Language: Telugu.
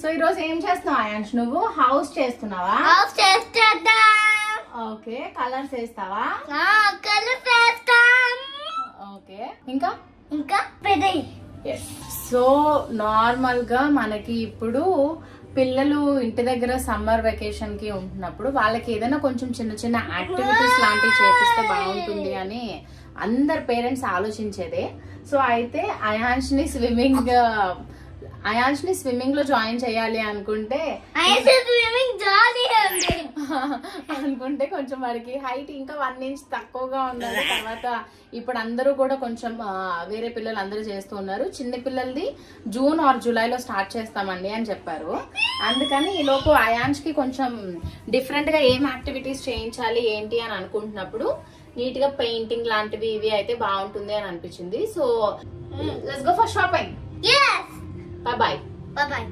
సో ఈ రోజు ఏం చేస్తున్నావు అయాన్ష్? నువ్వు హౌస్ చేస్తున్నావా? హౌస్ చేస్తా. ఓకే, కలర్స్ వేస్తావా? కలర్స్ వేస్తాం. ఓకే, ఇంకా ఇంకా పెద్దయి. సో నార్మల్ గా మనకి ఇప్పుడు పిల్లలు ఇంటి దగ్గర సమ్మర్ వెకేషన్ కి ఉంటున్నప్పుడు వాళ్ళకి ఏదైనా కొంచెం చిన్న చిన్న యాక్టివిటీస్ లాంటివి చేపిస్తే బాగుంటుంది అని అందరు పేరెంట్స్ ఆలోచించేదే. సో అయితే అయాన్ష్ ని స్విమ్మింగ్ లో జాయిన్ చేయాలి అనుకుంటే కొంచెం వాడికి హైట్ ఇంకా 1 ఇంచ్ తక్కువగా ఉండాలి. తర్వాత ఇప్పుడు అందరూ కూడా కొంచెం వేరే పిల్లలు అందరూ చేస్తూ ఉన్నారు. చిన్న పిల్లలది జూన్ ఆర్ జూలైలో స్టార్ట్ చేస్తామండి అని చెప్పారు. అందుకని ఈ లోపు అయాన్ష్ కి కొంచెం డిఫరెంట్ గా ఏం యాక్టివిటీస్ చేయించాలి ఏంటి అని అనుకుంటున్నప్పుడు నీట్ గా పెయింటింగ్ లాంటివి ఇవి అయితే బాగుంటుంది అని అనిపించింది. So let's go for shopping. Yes. Bye bye. Bye bye.